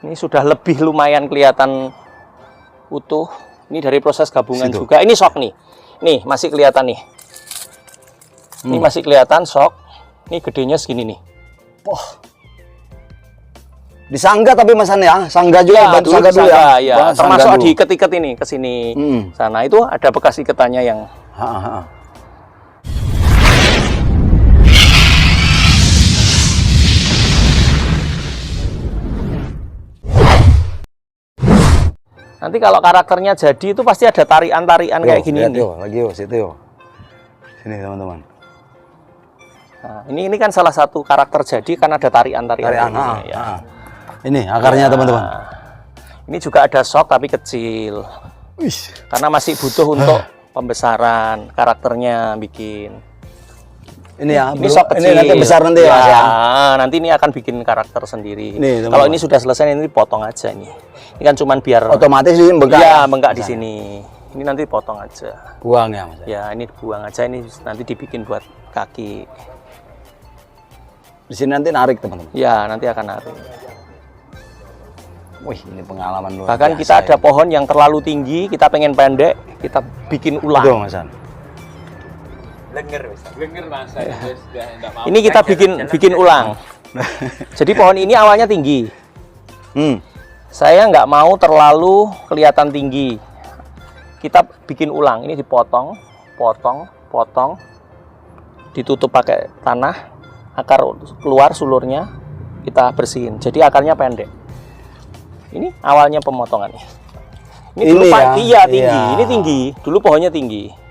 Ini sudah lebih lumayan kelihatan utuh. Ini dari proses gabungan Situ. juga. Ini sok nih. Nih masih kelihatan nih. Ini masih kelihatan sok. Ini gedenya segini nih. Oh. Disangga tapi Mas An ya, sangga juga, bantu sangga dulu ya. Ya. Termasuk diiket-iket ini ke sini. Sana itu ada bekas iketannya yang. Nanti kalau karakternya jadi itu pasti ada tarian-tarian kayak gini nih. Lagi situ yo. Sini teman-teman. Nah, ini kan salah satu karakter jadi kan ada tarian-tarian. Ya. Ini akarnya teman-teman. Ini juga ada sok tapi kecil. Karena masih butuh untuk pembesaran karakternya bikin. Ini ya, ini sok kecil. Ini nanti besar nanti ya, Mas ya. Nanti ini akan bikin karakter sendiri. Nih, kalau ini sudah selesai ini potong aja nih. Ini kan cuman biar otomatis ini bengkak. Ya, bengkak di sini. Ini nanti potong aja. Buang ya, Mas. Ya, ini buang aja, ini nanti dibikin buat kaki. Di sini nanti narik, teman-teman. Ya, nanti akan narik. Wih, ini pengalaman luar Bahkan biasa kita ada pohon yang terlalu tinggi, kita pengen pendek, kita bikin ulang. Betul, Mas An. Ini kita bikin ulang. Jadi pohon ini awalnya tinggi. Saya nggak mau terlalu kelihatan tinggi. Kita bikin ulang. Ini dipotong, potong, ditutup pakai tanah, akar keluar sulurnya kita bersihin. Jadi akarnya pendek. Ini awalnya pemotongan. Ini dulu iya tinggi. Ini tinggi. Dulu pohonnya tinggi.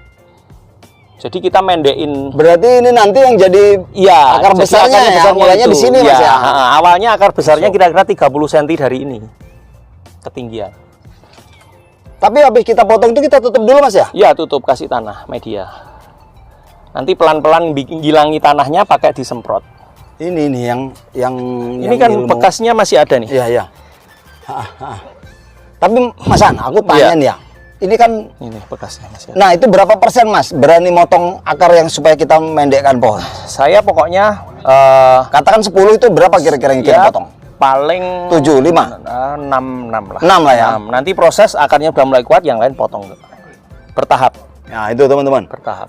Jadi kita mendekin. Berarti ini nanti yang jadi akar besarnya ya, mulainya di sini Mas ya. Awalnya akar besarnya kira-kira 30 cm dari ini ketinggian. Tapi habis kita potong itu kita tutup dulu Mas ya? Iya, tutup, kasih tanah media. Nanti pelan-pelan ngilangi tanahnya pakai disemprot. Ini ini kan ilmu. Bekasnya masih ada nih. Iya. Tapi Mas An, aku tanya nih ya. Ini kan ini bekasnya Mas. Nah, itu berapa persen Mas berani motong akar yang supaya kita mendekkan pohon? Saya pokoknya katakan 10 itu berapa kira-kira yang kita potong? Paling 7, 5? 6 lah. 6 lah ya. 6. Nanti proses akarnya udah mulai kuat, yang lain potong bertahap. Nah, itu teman-teman. Bertahap.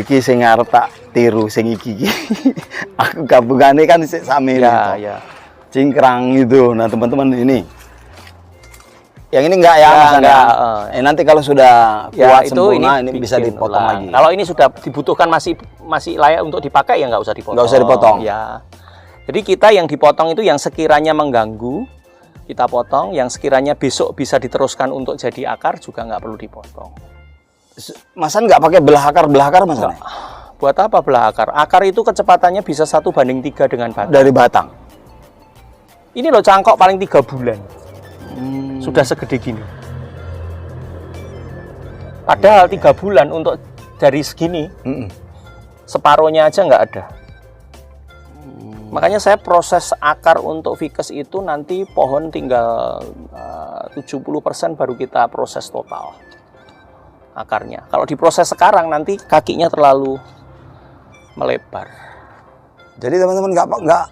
Iki sing arep tak tiru sing iki. Aku gabungane kan sami ya. Cingkrang itu. Nah, teman-teman ini. Yang ini enggak ya, Mas? Enggak. Nanti kalau sudah kuat itu sempurna ini bisa dipotong lagi. Kalau ini sudah dibutuhkan masih layak untuk dipakai ya nggak usah dipotong. Nggak usah dipotong. Ya. Jadi kita yang dipotong itu yang sekiranya mengganggu kita potong, yang sekiranya besok bisa diteruskan untuk jadi akar juga nggak perlu dipotong. Mas An nggak pakai belah akar Mas An? Buat apa belah akar? Akar itu kecepatannya bisa 1:3 dengan batang. Dari batang. Ini loh cangkok paling 3 bulan. Sudah segede gini. Padahal 3 bulan untuk dari segini, separohnya aja nggak ada. Makanya saya proses akar untuk ficus itu nanti pohon tinggal 70% baru kita proses total akarnya. Kalau diproses sekarang nanti kakinya terlalu melebar. Jadi teman-teman nggak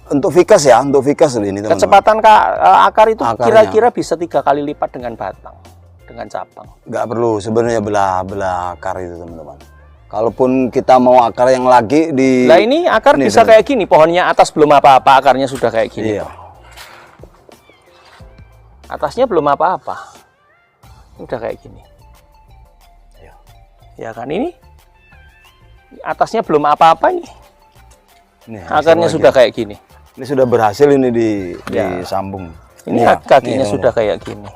untuk ficus ya, untuk ficus ini teman-teman. Kecepatan akar itu kira-kira bisa 3 kali lipat dengan batang, dengan cabang. Nggak perlu sebenarnya belah akar itu teman-teman. Kalaupun kita mau akar yang lagi di. Nah ini akar bisa kayak gini, pohonnya atas belum apa-apa, akarnya sudah kayak gini. Iya. Atasnya belum apa-apa, udah kayak gini. Iya. Ya kan ini atasnya belum apa-apa nih. Akarnya sudah kayak gini. Ini sudah berhasil ini disambung. Ini kakinya sudah kayak gini.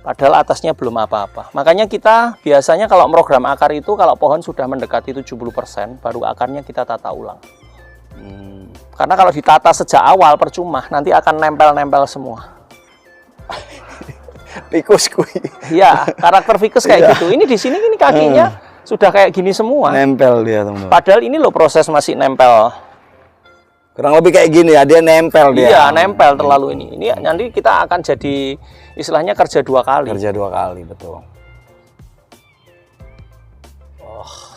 Padahal atasnya belum apa-apa. Makanya kita biasanya kalau program akar itu kalau pohon sudah mendekati 70% baru akarnya kita tata ulang. Karena kalau ditata sejak awal percuma, nanti akan nempel-nempel semua. Ficus kui. Iya, karakter ficus kayak gitu. Ini di sini ini kakinya sudah kayak gini semua. Nempel dia, teman-teman. Padahal ini loh proses masih nempel. Kurang lebih kayak gini ya, dia nempel dia. Iya, nempel terlalu ini. Ini nanti kita akan jadi istilahnya kerja 2 kali. Kerja 2 kali, betul.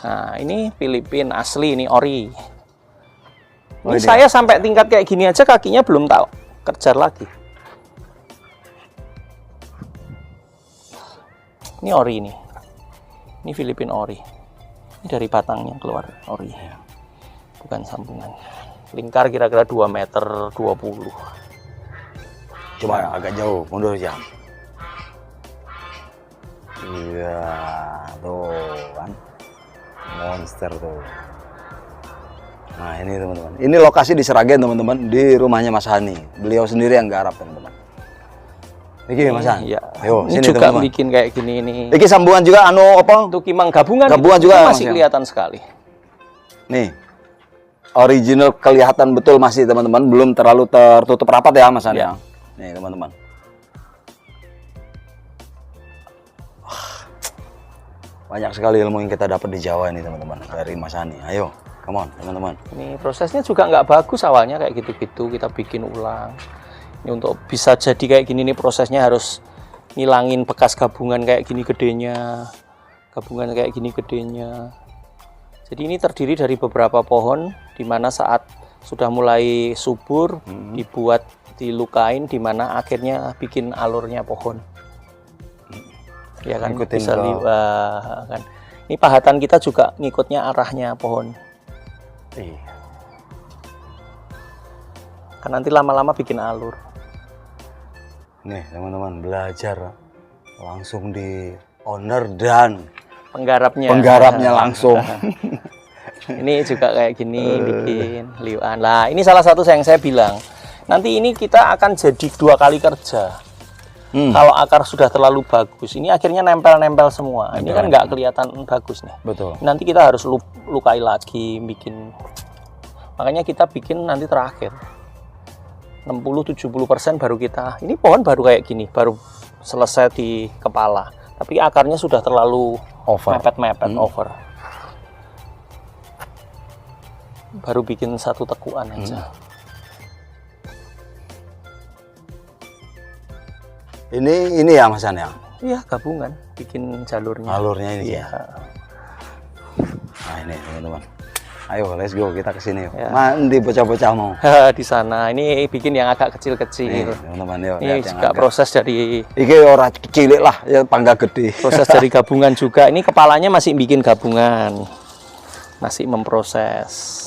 Nah, ini Filipin asli, ini ori. Ini saya sampai tingkat kayak gini aja kakinya belum tahu kejar lagi. Ini ori ini. Ini Filipin ori. Ini dari batangnya keluar ori. Bukan sambungan. Lingkar kira-kira 2 meter 20. Coba agak jauh, mundur jam. Iya, tuh kan. Monster tuh. Nah, ini teman-teman. Ini lokasi di Sragen, teman-teman, di rumahnya Mas Hani. Beliau sendiri yang garap, teman-teman. Iki Mas Han. Iya. Ayo, ini sini juga teman-teman. bikin kayak gini ini. Iki sambungan juga apa? Untuk kimang gabungan. Gabungan itu juga masih Mas, kelihatan sekali. Nih. Original kelihatan betul masih, teman-teman. Belum terlalu tertutup rapat ya, Mas Han ya. Nih, teman-teman. Banyak sekali ilmu yang kita dapat di Jawa ini, teman-teman, dari Mas Hani. Ayo, come on, teman-teman. Ini prosesnya juga nggak bagus awalnya kayak gitu-gitu, kita bikin ulang. Ini untuk bisa jadi kayak gini nih prosesnya harus ngilangin bekas gabungan kayak gini gedenya, gabungan kayak gini gedenya. Jadi ini terdiri dari beberapa pohon, di mana saat sudah mulai subur, dibuat dilukain, di mana akhirnya bikin alurnya pohon. Ya kan, Ngikutin bisa kan. Ini pahatan kita juga ngikutnya arahnya pohon. Iya. Kan nanti lama-lama bikin alur. Nih, teman-teman, belajar langsung di owner dan Penggarapnya langsung. Ini juga kayak gini bikin liuan. Lah, ini salah satu yang saya bilang. Nanti ini kita akan jadi 2 kali kerja. Kalau akar sudah terlalu bagus, ini akhirnya nempel-nempel semua. Ini kan nggak kelihatan bagus nih. Betul. Nanti kita harus lukai lagi, bikin. Makanya kita bikin nanti terakhir. 60-70% baru kita. Ini pohon baru kayak gini, baru selesai di kepala. Tapi akarnya sudah terlalu mepet-mepet, over. Baru bikin 1 tekuan aja. Ini ya Mas Han ya? Iya, gabungan, bikin jalurnya. Alurnya ini ya. Nah, ini teman-teman. Ayo, let's go, kita ke sini. Ya. Mandi bocah-bocah mau. Di sana, ini bikin yang agak kecil-kecil. Teman-teman, yuk. Ini juga proses dari. Iki ora cilik lah, ya pangga gede. Proses dari gabungan juga. Ini kepalanya masih bikin gabungan, masih memproses.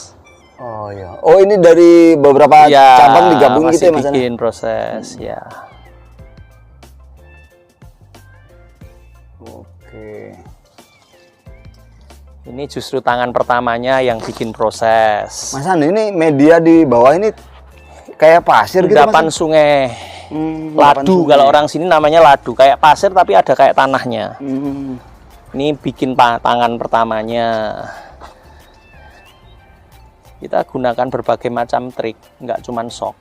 Oh iya. Oh ini dari beberapa cabang digabung gitu ya Mas Han? Bikin proses, ya. Oke. Ini justru tangan pertamanya yang bikin proses. Mas Han, ini media di bawah ini kayak pasir gitu Mas? Endapan sungai. Ladu, kalau orang sini namanya ladu. Kayak pasir tapi ada kayak tanahnya. Ini bikin tangan pertamanya. Kita gunakan berbagai macam trik, nggak cuma sok.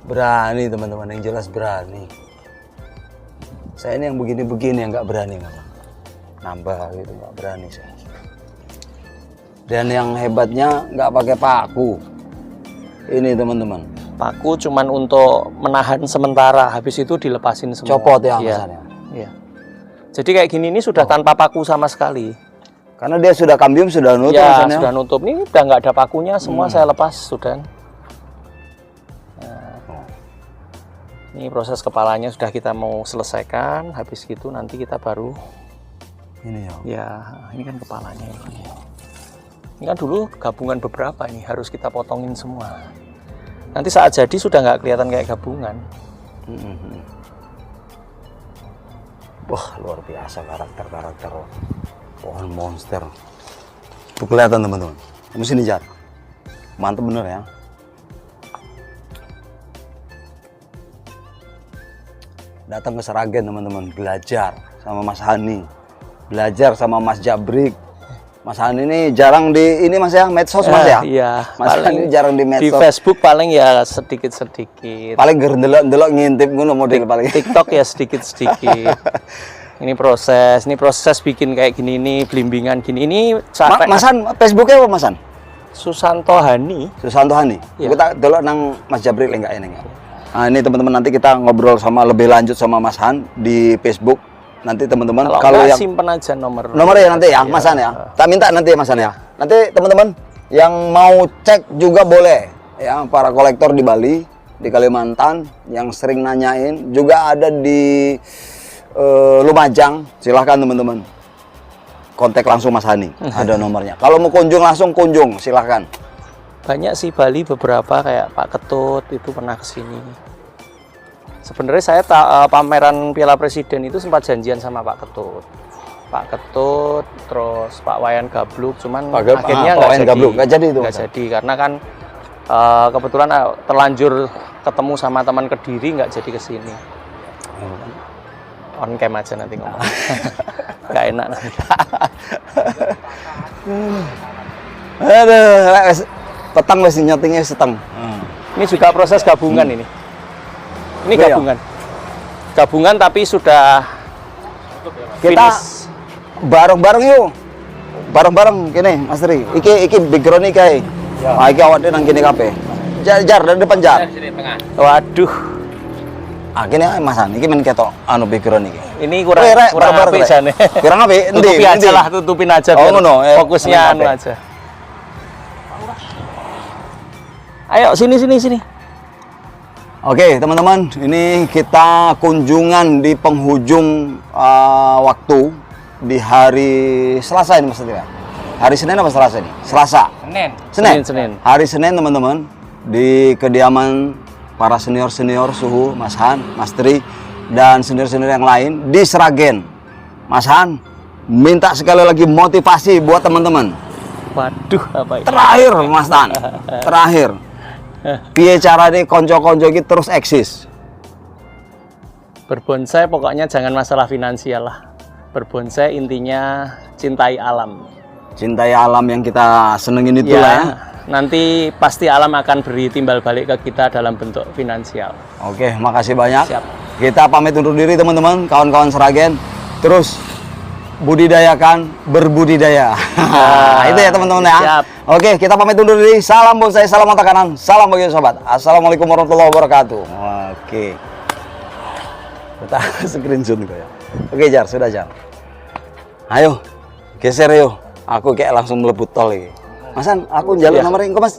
Berani teman-teman, yang jelas berani. Saya ini yang begini-begini yang nggak berani, nambah gitu nggak berani saya. Dan yang hebatnya nggak pakai paku. Ini teman-teman. Paku cuman untuk menahan sementara, habis itu dilepasin semua. Copot ya Iya. Mas. Iya. Jadi kayak gini ini sudah tanpa paku sama sekali. Karena dia sudah kambium, sudah nutup. Ya, sudah nutup. Ini udah nggak ada pakunya, semua saya lepas sudah. Ini proses kepalanya sudah kita mau selesaikan, habis gitu nanti kita baru ini ya. Ya, ini kan kepalanya ini. Ini kan dulu gabungan beberapa ini harus kita potongin semua. Nanti saat jadi sudah nggak kelihatan kayak gabungan. Wah, luar biasa karakter pohon monster. Tuh kelihatan teman-teman. Kamu sini Jar. Mantap bener ya. Datang ke Sragen teman-teman, belajar sama Mas Hani, belajar sama Mas Jabrik. Mas Hani ini jarang di ini Mas ya, medsos Mas ya? Iya, Mas Hani jarang di medsos. Di Facebook paling ya sedikit-sedikit. Paling gerdelok-delok ngintip ngono model paling. TikTok ya sedikit-sedikit. Ini proses bikin kayak gini ini, blimbingan gini ini capek. Mas Han, Facebooknya apa Mas Han? Susanto Hani. Susanto Hani. Ya. Kita delok nang Mas Jabrik enggak ini enggak. Nah, ini teman-teman nanti kita ngobrol sama lebih lanjut sama Mas Han di Facebook. nanti teman-teman kalau yang simpen aja nomor ya nanti ya Mas An ya. Tak minta nanti ya Mas An ya. Nanti teman-teman yang mau cek juga boleh ya, para kolektor di Bali, di Kalimantan yang sering nanyain juga ada di Lumajang. Silahkan teman-teman kontak langsung Mas Hani, ada nomornya. Kalau mau kunjung langsung kunjung, silahkan. Banyak sih Bali, beberapa kayak Pak Ketut itu pernah kesini. Sebenarnya saya pameran Piala Presiden itu sempat janjian sama Pak Ketut, terus Pak Wayan Gabluk, cuman akhirnya nggak jadi itu. Nggak jadi karena kan kebetulan terlanjur ketemu sama teman Kediri, nggak jadi kesini. On cam aja nanti ngomong. Nggak enak nanti. Aduh, petang wes nyetingnya seteng. Ini juga proses gabungan ini. Ini gabungan. Gabungan tapi sudah kita finish. Bareng-bareng yuk. Bareng-bareng gini, Mas Tri. Iki background iki kae. Ah iki awake nang kene kabeh. Jar dari depan jar. Waduh. Ah kene Mas An, iki men ketok anu background iki. Ini kurang apik jane. Kurang apik. Tutupi aja lah, tutupin aja biar fokusnya anu aja. Ayo sini. Oke teman-teman, ini kita kunjungan di penghujung waktu di hari Selasa ini Mas Satria. Hari Senin apa Selasa ini? Selasa. Senin. Hari Senin teman-teman, di kediaman para senior suhu Mas Han, Mas Tri, dan senior yang lain di Sragen. Mas Han minta sekali lagi motivasi buat teman-teman. Waduh, apa ini? Terakhir Mas Tan, terakhir. Piye carane konco-konco iki terus eksis? Berbonsai pokoknya jangan masalah finansial lah. Berbonsai intinya cintai alam. Cintai alam yang kita senengin itu lah ya. Nanti pasti alam akan beri timbal balik ke kita dalam bentuk finansial. Oke, makasih banyak. Siap. Kita pamit undur diri teman-teman, kawan-kawan Sragen. Terus budidayakan berbudidaya. Itu ya teman-teman ya. Siap. Oke, kita pamit undur diri. Salam bonsai, salam mata kanan, salam bagi sobat. Assalamualaikum warahmatullahi wabarakatuh. Oke. Kita screenshot ya. Oke Jar, sudah Jar. Ayo, geser yuk. Aku kayak langsung melebut tol ini. Masan, aku jalan nomornya, Mas.